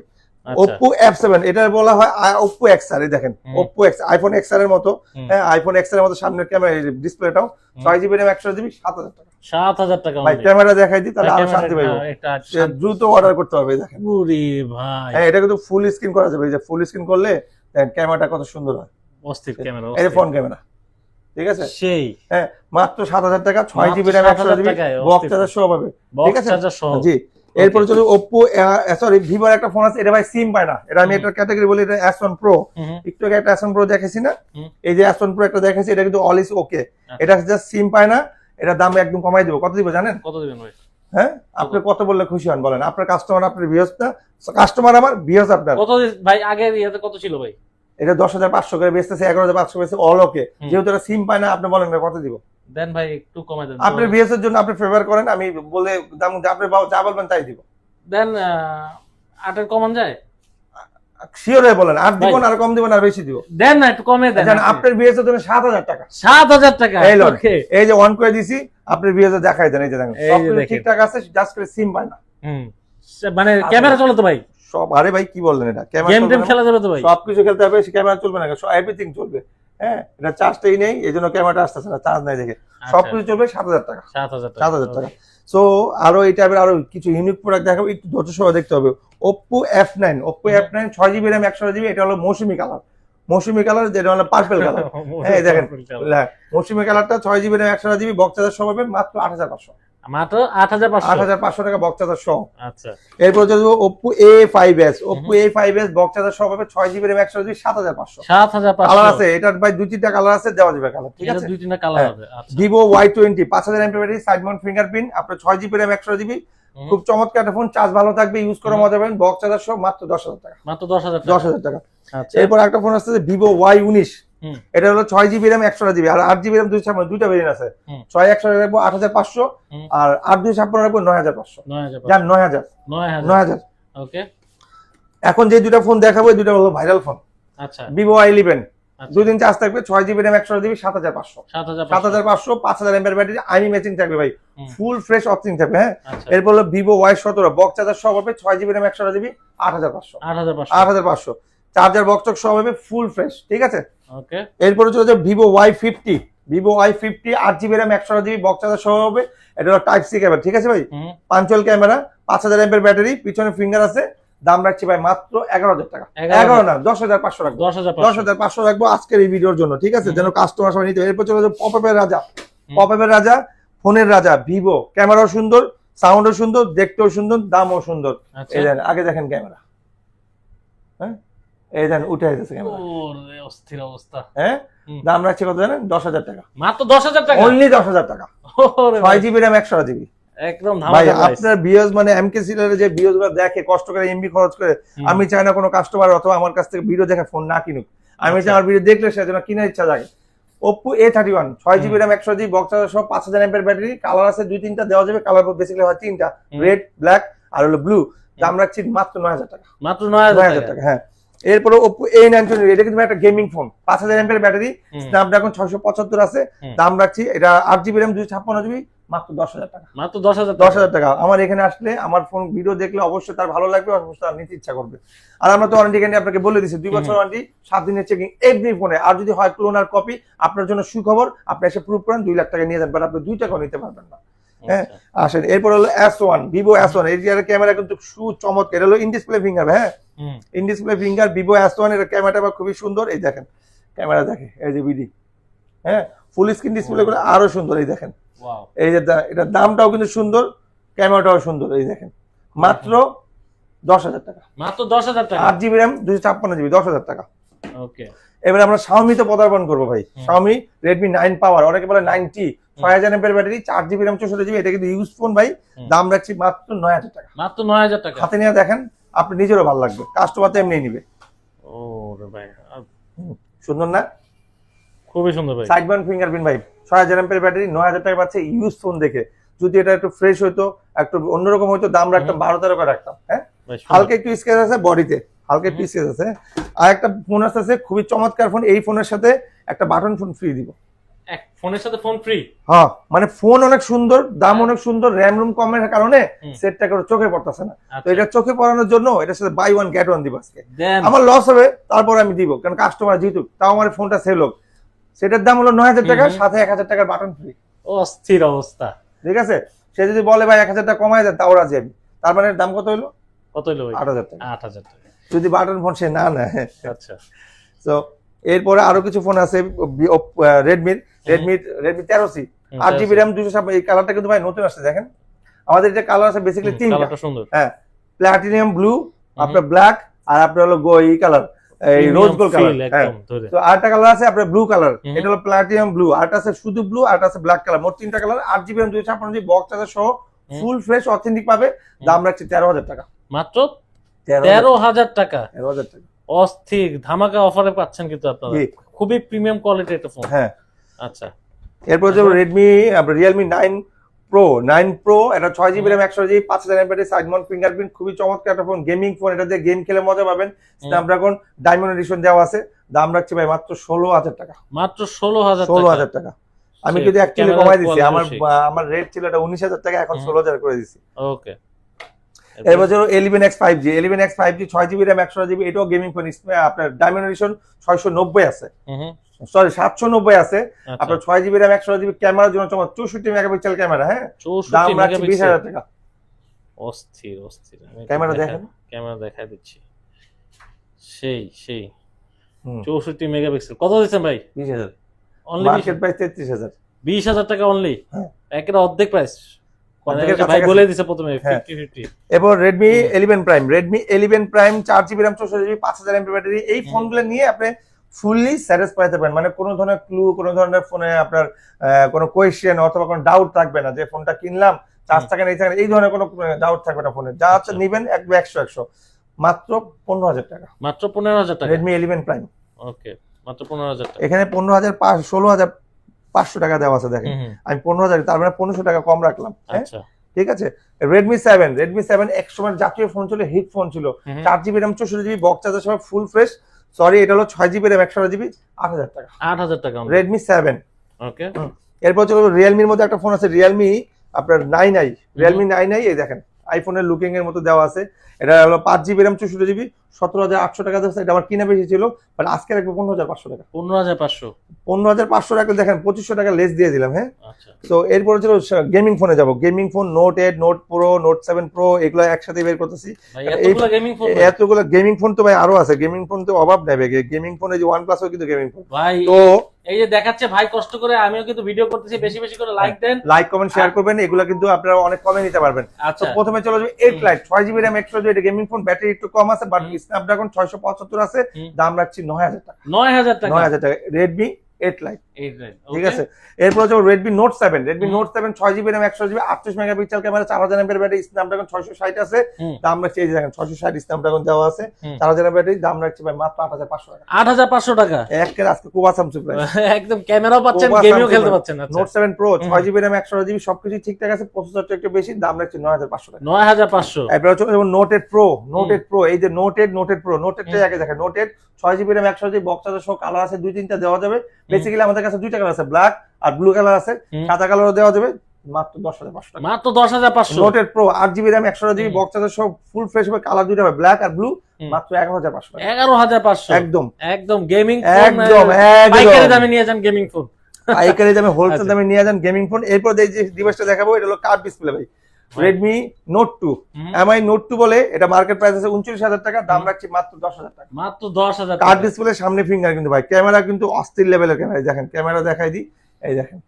Oppo F7, এটা বলা হয় Oppo XR, এই দেখেন Oppo X, আইফোন XR এর মতো। হ্যাঁ, আইফোন XR এর মতো সামনের ক্যামেরা, ডিসপ্লেটাও 6GB RAM 128GB, 7,000 টাকা। 7,000 টাকা ভাই ক্যামেরা দেখাই দিই তাহলে আরো শান্তি পাইবো, দ্রুত অর্ডার করতে হবে। দেখেন পুরি ভাই, হ্যাঁ, এটা কিন্তু ফুল স্ক্রিন করা যাবে। এই যে ফুল স্ক্রিন করলে দেখেন ক্যামেরাটা কত সুন্দর হয়, অস্থির ক্যামেরা, এই ফোন ক্যামেরা। ঠিক আছে, সেই হ্যাঁ, মাত্র 7,000 টাকা, 6GB RAM 128GB, box charger সহ পাবে। ঠিক আছে, জি। এরপরে চলো Oppo, সরি Vivo একটা ফোন আছে, এটা ভাই সিম পায় না, এটা আমি একটা ক্যাটাগরি বলি, এটা S1 Pro। একটু আগে একটা S1 Pro দেখেছি না, এই যে S1 Pro একটা দেখেছি, এটা কিন্তু অল ইজ ওকে, এটা জাস্ট সিম পায় না। এটা দাম একদম কমাই দিব। কত দিব জানেন? কত দিবেন ভাই? হ্যাঁ, আপনি কত বললে খুশি হন বলেন? আপনার কাস্টমার, আপনার ভিউয়ার্স না, কাস্টমার আমার, ভিউয়ার্স আপনার। কত ভাই? আগে ইয়াতে কত ছিল ভাই? এটা 10,500 করে বেচতেছে, 11,500 বেচতেছে, অল ওকে। যেহেতু এটা সিম পায় না, আপনি বলেন না কত দিব? দেন ভাই, একটু কমাই দেন। আপনার ভিউয়ার্স এর জন্য আপনি ফেভার করেন, আমি বলে দাম আপনি যা বলবেন তাই দিব। দেন 8 কমান যায়? শিওর হয়ে বলেন, 8 দিব না, আর কম দিব না, আর বেশি দিব? দেন না, একটু কমে দেন। আপনার ভিউয়ার্স এর জন্য 7,000 টাকা। 7,000 টাকা, ওকে। এই যে অন করে দিছি, আপনার ভিউয়ার্স দেখাই দেন, এই যে দেখেন সব ঠিকঠাক আছে, জাস্ট করে সিম পায় না। মানে ক্যামেরা চলে তো ভাই সব? আরে ভাই কি বললেন, এটা ক্যামেরা গেম টেম খেলা যাবে তো ভাই? সবকিছু খেলতে হবে, ক্যামেরা চলবে না, এভরিথিং চলবে। হ্যাঁ, এটা চার্জটাই নেই, এই জন্য ক্যামেরাটা আসতেছে না, চার্জ নাই দেখে। সবকিছু চলবে 7,000 টাকা। 7,000 টাকা। সো আরো এই টাইপের আরো কিছু ইউনিক প্রোডাক্ট দেখাবো, একটু ধৈর্য সহ দেখতে হবে। Oppo F9, 6GB RAM 128GB, এটা হলো মৌসুমী কালার, যেটা হলো পার্পল কালার। হ্যাঁ, দেখেন মৌসুমী কালারটা, 6GB RAM 128GB, box charger সহ পাবেন মাত্র 8,500। মাত্র 8,500 টাকা বক্স চার্জার সহ। আচ্ছা, এরপর যদি Oppo A5s, বক্স চার্জার সহ পাবে, 6GB RAM 128GB, 7,500। কালার আছে, এটার ভাই 2-3টা কালার আছে, দেওয়া যাবে কালার। ঠিক আছে, 2-3টা কালার হবে। আচ্ছা, Vivo Y20, 5000 mAh battery, side Mount fingerprint, আপনার 6GB RAM 128GB, খুব চমৎকার একটা ফোন, চার্জ ভালো থাকবে, ইউজ করে মজা পাবেন, বক্স চার্জার সহ মাত্র 10,000 টাকা। মাত্র 10,000 টাকা। আচ্ছা, এরপর একটা ফোন আসছে Vivo Y19, এটা হলো 6GB RAM 128GB, আর 8GB RAM, দুইটা ভেরিয়েন্ট আছে। 6/128 রাখবো 8,500, আর 8/256 রাখবো 9,500। জান 9,000। ওকে। এখন যে দুইটা ফোন দেখাবো, এই দুইটা হলো ভাইরাল ফোন। আচ্ছা, Vivo Y11, 2 দিন চার্জ থাকবে, 6GB RAM 128GB, 7,500। 7,500, 5000 mAh battery, আইনি ম্যাচিং থাকবে ভাই, ফুল ফ্রেশ অপশন থাকবে। হ্যাঁ, এরপর হলো Vivo Y17, বক্স চার্জার সহ হবে, 6GB RAM 128GB, 8,500। Charger box সহ হবে, ফুল ফ্রেশ। ঠিক আছে, ওকে। এরপরে চলে যাবে Vivo Y50, 8GB RAM 128GB, box charger সহ হবে, এটা হলো টাইপ সি ক্যামেরা। ঠিক আছে ভাই, পাঞ্চুয়াল ক্যামেরা, 5000 mAh ব্যাটারি, পিছনে ফিঙ্গার আছে, দাম রাখছি ভাই মাত্র 11,000 টাকা। 11 না, 10,500 রাখবো। 10,500 রাখবো আজকের এই ভিডিওর জন্য। ঠিক আছে, যেন কাস্টমার সবাই নিতে। এরপর চলে যাবে পপআপের রাজা, ফোনের রাজা ভিভো, ক্যামেরাও সুন্দর, সাউন্ডও সুন্দর, দেখতেও সুন্দর, দামও সুন্দর। এই দেখেন, আগে দেখেন ক্যামেরা, হ্যাঁ, এই দেখেন উঠে যাচ্ছে ক্যামেরা, ওরে অস্থির অবস্থা। হ্যাঁ, দাম রাখছি কত জানেন? 10,000 টাকা। মাত্র 10,000 টাকা, অনলি 10,000 টাকা। 6GB RAM 128GB, একদম ভাই। আপনার ভিউয়ার্স মানে এমকে সিলারে যে ভিউয়ার্স গুলো দেখে, কষ্ট করে এমবি খরচ করে, আমি চাই না কোনো কাস্টমার অথবা আমার কাছ থেকে ভিডিও দেখে ফোন না কিনুক। আমি আচ্ছা। আমার ভিডিও দেখলে সেজন্য কেনার ইচ্ছা জাগে। Oppo A31 6GB RAM 100GB box charger সহ 5000 mAh ব্যাটারি, কালার আছে 2-3টা দেওয়া যাবে, কালার বেসিক্যালি হয় 3টা, রেড, ব্ল্যাক আর হলো ব্লু। দাম রাখছি মাত্র 9000 টাকা। মাত্র 9000 টাকা। হ্যাঁ। এরপরে Oppo A92 এটা কিন্তু একটা gaming phone, 5000 mAh battery, Snapdragon 675 আছে, দাম রাখছি এটা 8GB RAM 256GB মাত্র 10000 টাকা। মাত্র 10000 টাকা। 10000 টাকা। আমার এখানে আসলে আমার ফোন ভিডিও দেখলে অবশ্যই তার ভালো লাগবে, অবশ্যই তার নিতে ইচ্ছা করবে। আর আমরা তো ওয়ারেন্টি গ্যারান্টি আপনাকে বলে দিছি, 2 বছর ওয়ারেন্টি, 7 দিনের চেকিং এভরি ফোনে। আর যদি হয় ক্লোন আর কপি, আপনার জন্য সুখবর, আপনি এসে প্রুফ করেন 2 লাখ টাকা নিয়ে যান, বাট আপনি 2 টাকাও নিতে পারবেন না। হ্যাঁ, আসেন। এরপর হলো S1, Vivo S1, এর ক্যামেরা কিন্তু চমৎকার, এটা হলো ইন ডিসপ্লে ফিঙ্গার। হ্যাঁ, in display finger Vivo S1 এর ক্যামেরাটা খুবই সুন্দর। এই দেখেন ক্যামেরা দেখে, এই যে বিডি, হ্যাঁ, ফুল স্ক্রিন ডিসপ্লে করে আরো সুন্দর। এই দেখেন, ওয়াও, এই যে এটা দামটাও কিন্তু সুন্দর, ক্যামেরাটাও সুন্দর। এই দেখেন মাত্র 10000 টাকা। মাত্র 10000 টাকা। 8GB RAM 256GB 10000 টাকা। ওকে, এবার আমরা Xiaomi তে পদার্পণ করবো ভাই। Xiaomi Redmi 9 পাওয়ার, অনেকে বলে 9T, 6000 mAh battery, 4GB RAM 64GB, এটা কিন্তু ইউজ ফোন ভাই। দাম রাখছি মাত্র 9000 টাকা। মাত্র 9000 টাকা। হাতে নিয়ে দেখেন, আপনি নিজেরও ভালো লাগবে, কাস্টমার তো এমনি নিবে। ও রে ভাই, সুন্দর না? খুবই সুন্দর ভাই। সাইড বাউন্ড ফিঙ্গারপ্রিন্ট ভাই, 6000 mAh ব্যাটারি, 9000 টাকা পাচ্ছে ইউজ ফোন দেখে। যদি এটা একটু ফ্রেশ হইতো, একটু অন্যরকম হইতো, দাম রাখতাম 12-13 করে রাখতাম। হ্যাঁ, হালকা একটু স্কেচ আছে বডিতে, হালকা একটু স্কেচ আছে। আর একটা ফোন আছে খুবই চমৎকার ফোন, এই ফোনের সাথে একটা বাটন ফোন ফ্রি দিব। এক ফোনের সাথে ফোন ফ্রি? হ্যাঁ, মানে ফোন অনেক সুন্দর, দাম অনেক সুন্দর, র্যাম রুম কমের কারণে সেটটা করে চোখে পড়তেছে না। তো এটা চোখে পড়ানোর জন্য এটার সাথে বাই ওয়ান গেট ওয়ান দিব আজকে। আমার লস হবে, তারপর আমি দিব, কারণ কাস্টমার জিতুক, তাও আমার ফোনটা সেল হোক। সেটার দাম হলো 9000 টাকা, সাথে 1000 টাকার বাটন ফ্রি। অস্থির অবস্থা। ঠিক আছে, সে যদি বলে ভাই 1000 টাকা কমায় দেন, তাও রাজি আমি। তার মানে দাম কত হলো? কত হলো ভাই? 8000 টাকা। 8000 টাকা যদি বাটন ফোন সে না নেয়। আচ্ছা, তো এরপরে আরো কিছু ফোন আছে রেডমি 13C, 8GB RAM 256। এই কালারটা কিন্তু ভাই নতুন আসছে, দেখেন আমাদের এটা কালার আছে বেসিক্যালি 3টা। কালারটা সুন্দর। হ্যাঁ, প্লাটিনাম ব্লু, আপনার ব্ল্যাক, আর আপনার হলো এই কালার, এই রোজ গোল্ড কালার। হ্যাঁ, তো আরেকটা কালার আছে আপনার ব্লু কালার, এটা হলো প্লাটিনাম ব্লু, আরটা আছে শুধু ব্লু, আরটা আছে ব্ল্যাক কালার। মোট 3টা colour, 8GB RAM 256GB box charger সহ ফুল ফ্রেশ অথেন্টিক পাবে। দাম রাখছি 13000 টাকা। মাত্র 13000 টাকা। 13000 টাকা অস্থির ধামাকা অফারে পাচ্ছেন কিন্তু আপনারা, খুবই প্রিমিয়াম কোয়ালিটির একটা ফোন। হ্যাঁ, আচ্ছা। এরপর যে রেডমি Realme 9 Pro, এটা 6GB RAM 100GB 5000 mAh battery, side Mount fingerprint, খুবই চমৎকার একটা ফোন, গেমিং ফোন। এটা দিয়ে গেম খেলে মজা পাবেন। স্ন্যাপড্রাগন ডায়মন্ড এডিশন দেওয়া আছে। দাম রাখছি ভাই মাত্র 16000 টাকা। মাত্র 16000 টাকা। 16000 টাকা। আমি কিন্তু অ্যাকচুয়ালি কমাই দিছি, আমার রেট ছিল এটা 19000 টাকা, এখন 16000 করে দিছি। ওকে। এরপর হলো 11X 5G, 11X 5G 6GB RAM 100GB, এটাও গেমিং ফোন, আপনার ডায়মন্ড এডিশন 690 আছে, সরি 790 আছে। আপনার 6GB RAM 100GB, ক্যামেরার জন্য চমৎকার 64 মেগাপিক্সেল ক্যামেরা। হ্যাঁ, দাম রাখছি 20000 টাকা। অস্থির অস্থির। ক্যামেরা দেখেন, ক্যামেরা দেখাই দিচ্ছি, সেই 64 মেগাপিক্সেল। কত দিচ্ছেন ভাই? 20000। Only market price 33000। 20000 টাকা অনলি। হ্যাঁ, একেবারে অর্ধেক প্রাইস। ভাই বলে দিছে প্রথমে 50-50। এরপর Redmi 11 Prime 4GB RAM 64GB 5000 mAh battery. এই ফোনগুলো নিয়ে আপনি ফুললি স্যাটিসফাই থাকবেন, মানে কোনো ধরনের ক্লু, কোনো ধরনের ফোনে আপনার কোনো কোয়েশ্চেন অথবা কোনো ডাউট থাকবে না যে ফোনটা কিনলাম, চার্জ থাকে না, এই ধরনের কোনো ডাউট থাকবে না ফোনে। যা আছে নিবেন 100 মাত্র 15000 টাকা। মাত্র 15000 টাকা Redmi 11 Prime। ওকে, মাত্র 15000 টাকা। এখানে 16500 টাকা দেওয়া আছে, দেখেন আমি 15000, তার মানে 1500 টাকা কম রাখলাম। আচ্ছা, ঠিক আছে। Redmi 7 এক সময় জাতীয় ফোন ছিল, হিট ফোন ছিল, 4GB RAM 64GB box charger সহ ফুল ফ্রেশ। সরি, এটা হলো 6GB RAM 128GB 8000 টাকা। 8000 টাকা Redmi 7। ওকে। এরপর চলো Realme এর মধ্যে একটা ফোন আছে, Realme আপনার 9i, Realme 9i। এই দেখেন আইফোনের লুকিং এর মতো দেওয়া আছে। এটা হলো 5GB RAM 64GB 17800 টাকা দিচ্ছে। এটা আমার কিনা বেশি ছিল, বাট আজকে রাখবো 15500 টাকা। 15500। 15500 টাকা দেখেন 2500 টাকা লেস দিয়ে দিলাম। হ্যাঁ, আচ্ছা। তো এরপর চলো গেমিং ফোনে যাব। Gaming phone Note 8, Note Pro, Note 7 Pro এগুলো একসাথে বের করতেছি। এতগুলো গেমিং ফোন তো ভাই আরো আছে, গেমিং ফোন তো অভাব নেবে। গেমিং ফোনে যে OnePlus ও কিন্তু গেমিং ফোন ভাই। তো এই যে দেখাচ্ছে ভাই কষ্ট করে, আমিও কিন্তু ভিডিও করতেছি, বেশি বেশি করে লাইক দেন, লাইক কমেন্ট শেয়ার করবেন, এগুলো কিন্তু আপনারা অনেক কমে নিতে পারবেন। আচ্ছা। তো প্রথমে চলে যাবে 8 Lite 6GB RAM 128GB, এটা গেমিং ফোন, ব্যাটারি একটু কম আছে, বাট স্ন্যাপড্রাগন 675 আছে। দাম রাখছি 9000 টাকা। 9000 টাকা। 9000 টাকা। Redmi 8 লাইট, 8 লাইট ঠিক আছে। এরপর হচ্ছে Redmi Note 7, Redmi Note 7 6 GB RAM 128 GB 38 megapixel camera, 4000 mAh battery, Snapdragon 660 আছে, দাম রাখছি এই যে দেখেন 660 স্ন্যাপড্রাগন দেওয়া আছে, 4000 এমএএইচ ব্যাটারি, দাম রাখছি ভাই মাত্র 8500 টাকা। 8500 টাকা একের আজকে কুবাসাম সুপ্রাইস, একদম ক্যামেরাও পাচ্ছেন, গেমও খেলতে পাচ্ছেন। আচ্ছা Note 7 Pro 6 GB RAM 128 GB সবকিছু ঠিকঠাক আছে, প্রসেসরটা একটু বেশি, দাম রাখছি 9500 টাকা। 9500। এরপর হচ্ছে যেমন Note 8 Pro, Note 8 Pro, এই যে Note 8 Pro, Note 8 টাই আগে দেখেন, Note 8 6 GB RAM 128 GB, box charger সহ, কালার আছে 2-3টা দেওয়া যাবে। বেসিক্যালি আমাদের কাছে দুইটা কালার আছে, ব্ল্যাক আর ব্লু কালার আছে, সাদা কালারও দেওয়া যাবে, মাত্র 10500 টাকা। মাত্র 10500। Note 8 Pro 8 GB RAM 128 GB, box charger সহ, ফুল ফ্রেশ হবে, কালার দুইটা হবে, ব্ল্যাক আর ব্লু, মাত্র 11500 টাকা। 11500 একদম একদম গেমিং একদম পাইকারি দামে নিয়ে যান গেমিং ফোন, পাইকারি দামে হোলসেল দামে নিয়ে যান গেমিং ফোন। এরপর এই যে ডিভাইসটা দেখাবো, এটা হলো কার্ভ ডিসপ্লে ভাই, Redmi Note 2, MI Note 2 বলে, এটা মার্কেট প্রাইস আছে 39000 টাকা, দাম রাখছি মাত্র 10000 টাকা। মাত্র 10000 কার্ভ টাকা। ডিসপ্লে, সামনে ফিঙ্গার কিন্তু ভাই, ক্যামেরা কিন্তু অস্থির লেভেলের ক্যামেরা, দেখেন ক্যামেরা দেখাই দিই, এই দেখেন,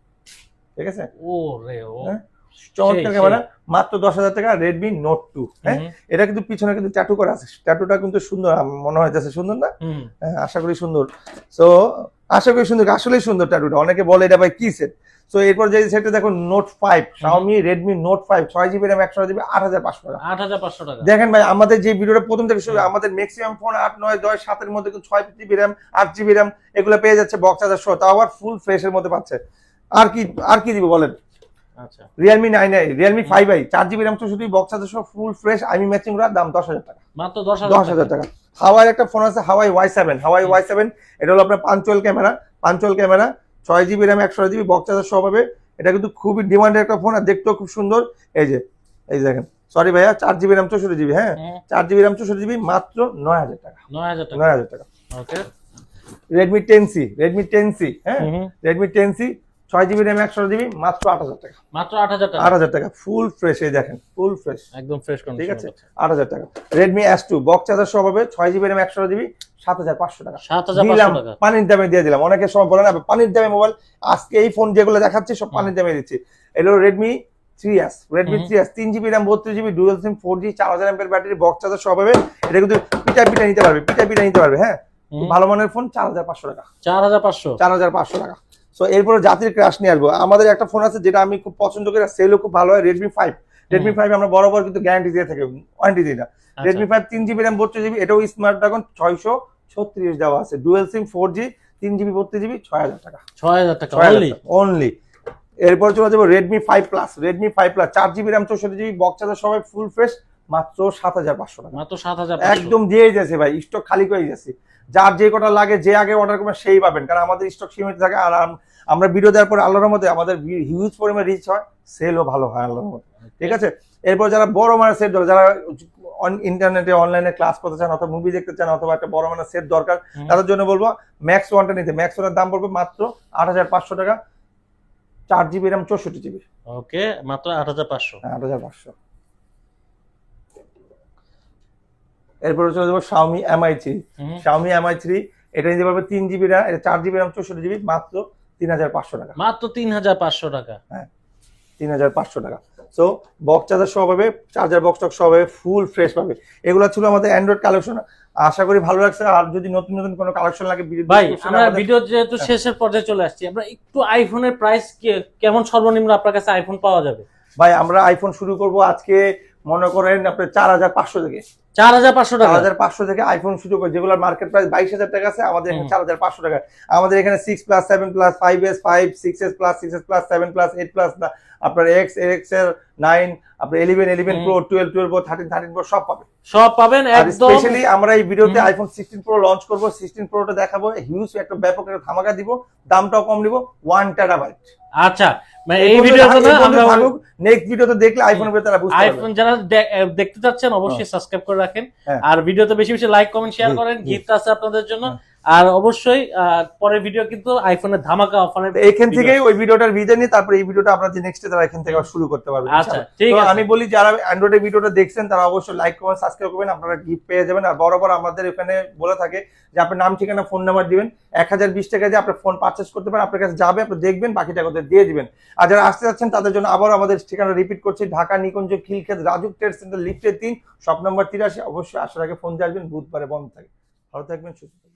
ঠিক আছে, ওরে ও চমৎকার ক্যামেরা, মাত্র 10000 টাকা, Redmi Note 2। হ্যাঁ, এটা কিন্তু পিছনে কিন্তু ট্যাটু করা আছে, ট্যাটুটা কিন্তু সুন্দর, মনে হইতেছে সুন্দর না? হ্যাঁ, আশা করি সুন্দর। সো আশা করি সুন্দর, আসলেই সুন্দর ট্যাটুটা, অনেকে বলে এটা ভাই কি সেট। সো এরপর যে সেটটা দেখো, Note 5, Xiaomi Redmi Note 5 6 GB RAM 128 GB 8500 টাকা। 8500 টাকা। দেখেন ভাই, আমাদের যে ভিডিওটা প্রথম থেকে শুরু, আমাদের ম্যাক্সিমাম ফোন 8 9 10 7 এর মধ্যে কিন্তু 6 জিবি RAM 8 জিবি RAM এগুলো পেয়ে যাচ্ছে, বক্স চার্জার সহ, তাও আবার ফুল ফ্রেশ এর মধ্যে পাচ্ছে। আর কি দিব বলেন? আচ্ছা, Realme 9i, Realme 5i 4 GB RAM 64 box charger সহ, ফুল ফ্রেশ আইমি ম্যাচিং করা, দাম 10000 টাকা। মাত্র 10000 টাকা। হাওয়াই একটা ফোন আছে, Huawei Y7, এটা হলো আপনার punctual camera, 6 GB RAM 128 GB box charger সহ পাবে। এটা কিন্তু খুবই ডিমান্ডেড একটা ফোন, আর দেখতেও খুব সুন্দর। এই যে দেখেন, সরি ভাইয়া, 4 জিবি RAM 64 জিবি, হ্যাঁ 4 জিবি RAM 64 জিবি, মাত্র 9000 টাকা। 9000 টাকা। ওকে। Redmi 10C, হ্যাঁ Redmi 10C 6 GB RAM 128 GB, মাত্র 8000 টাকা। মাত্র 8000 টাকা। 8000 টাকা, ফুল ফ্রেশ, এই দেখেন ফুল ফ্রেশ, একদম ফ্রেশ কন্ডিশন, ঠিক আছে, 8000 টাকা। Redmi S2 বক্স চার্জার সহ পাবে, 6 জিবি RAM 128 জিবি, 7500 টাকা। 7500 টাকা। পানির দামে দিয়ে দিলাম, অনেকে সময় বলে না পানির দামে মোবাইল, আজকে এই ফোন যেগুলো দেখাচ্ছি সব পানির দামে দিচ্ছি। এটা হলো Redmi 3S, 3 GB RAM 32 GB dual SIM 4G 4000 mAh battery, box charger সহ পাবে। এটা কিন্তু পিটা নিতে পারবে, হ্যাঁ, খুব ভালো মানের ফোন, 4500 টাকা। 4500 টাকা। সো এরপরে জাতির ক্রাশ নিয়ে আসবো। আমাদের একটা ফোন আছে যেটা আমি খুব পছন্দ করি, সেলও খুব ভালো হয়, Redmi 5 আমরা বরাবর কিন্তু গ্যারান্টি দিয়ে থাকি, ওয়ারেন্টি দিই না। Redmi 5 3 জিবি RAM 32 জিবি, এটাও স্ন্যাপড্রাগন 636 দেওয়া আছে, dual SIM 4G 3 GB 32 GB, 6000 টাকা। 6000 টাকা অনলি। এরপর চলে যাবো Redmi 5 Plus, 4 GB RAM 64 GB box charger সবাই ফুল ফ্রেশ, মাত্র 7500 টাকা। মাত্র 7500 একদম দিয়ে যাচ্ছে ভাই, স্টক খালি করে যাচ্ছে, যার যে কটা লাগে, যে আগে অর্ডার করবেন সেই পাবেন, কারণ আমাদের স্টক সীমিত থাকে। আর আমরা ভিডিও দেওয়ার পরে আল্লাহর মধ্যে আমাদের হিউজ পরিমাণে রিচ হয়, সেলও ভালো হয় আল্লাহর মধ্যে, ঠিক আছে। এরপর যারা বড় মানের সেট, যারা ইন্টারনেটে অনলাইনে ক্লাস করতে চান, অথবা মুভি দেখতে চান, অথবা একটা বড় মানের সেট দরকার, তাদের জন্য বলবো Max 1টা নিতে। Max 1 এর দাম পড়বে মাত্র 8500 টাকা, 4 জিবি RAM 64 জিবি। ওকে, মাত্র 8500। 8500। এরপরে চলে যাবো Xiaomi Mi 3, এটা নিতে পারবে 3 জিবি RAM, এটা 4 জিবি RAM 64 জিবি, মাত্র 3500 টাকা। মাত্র 3500 টাকা। হ্যাঁ, 3500 টাকা। সো বক্স চার্জার সহ পাবে, চার্জার বক্স টক সহ পাবে, ফুল ফ্রেশ পাবে। এগুলো ছিল আমাদের অ্যান্ড্রয়েড কালেকশন, আশা করি ভালো লাগছে। আর যদি নতুন কোনো কালেকশন লাগে ভাই, আমরা ভিডিও যেহেতু শেষের পর্যায়ে চলে আসছি, আমরা একটু আইফোনের প্রাইস কেমন সর্বনিম্ন আপনার কাছে আইফোন পাওয়া যাবে? ভাই, আমরা আইফোন শুরু করব আজকে, মনে করেন আপনার 4500 থেকে, 4500 টাকা। 4500 থেকে আইফোন শুরু করে, যেগুলোর মার্কেট প্রাইস 22000 টাকা আছে, আমাদের এখানে 4500 টাকা। আমাদের এখানে 6 plus 7 plus 5s 5 6s plus 6s plus 7 plus 8 plus, আপনার X এর 9, আপনার 11 Pro 12 Pro 13 Pro সব পাবেন একদম। স্পেশালি আমরা এই ভিডিওতে আইফোন 16 Pro লঞ্চ করব, 16 Proটা দেখাবো, হিউজ একটা ব্যাপক একটা ধামাকা দিব, দামটাও কম নিব, 1 টেরাবাইট। আচ্ছা, মানে এই ভিডিওতে না, আমরা নেক্সট ভিডিওতে দেখলে আইফোনের ব্যাপারে তারা বুঝতে পারবে। আইফোন যারা দেখতে চাচ্ছেন অবশ্যই সাবস্ক্রাইব করে রাখেন, আর ভিডিওতে বেশি বেশি লাইক কমেন্ট শেয়ার করেন, গিফট আছে আপনাদের জন্য। আর অবশ্যই পরের ভিডিও কিন্তু আইফোনের ধামাকা অফারে, এখান থেকেই ওই ভিডিওটার ভিডিও নিয়ে তারপরে এই ভিডিওটা আপনারা যে নেক্সট তারা এখান থেকে শুরু করতে পারবেন। আচ্ছা, ঠিক আছে। আমি বলি যারা অ্যান্ড্রয়েডের ভিডিওটা দেখছেন তারা অবশ্যই লাইক কমেন্ট সাবস্ক্রাইব করবেন, আপনারা গিফট পেয়ে যাবেন। আর বরাবর আমাদের এখানে বলে থাকে যে আপনার নাম ঠিকানা ফোন নাম্বার দিবেন, 1020 টাকা দিয়ে আপনার ফোন পারচেজ করতে পারেন, আপনার কাছে যাবে, আপনি দেখবেন, বাকি টাকা ওদের দিয়ে দিবেন। আর যারা আসতে যাচ্ছেন তাদের জন্য আবার আমাদের ঠিকানা রিপিট করছি, ঢাকা নিকুঞ্জ খিলক্ষেত রাজুক ট্রেড সেন্টার লিফটে 3, শপ নম্বর 83। অবশ্যই আসার আগে ফোন দিয়ে আসবেন, বুধবারে বন্ধ থাকে। ভালো থাকবেন, সুস্থ থাকবেন।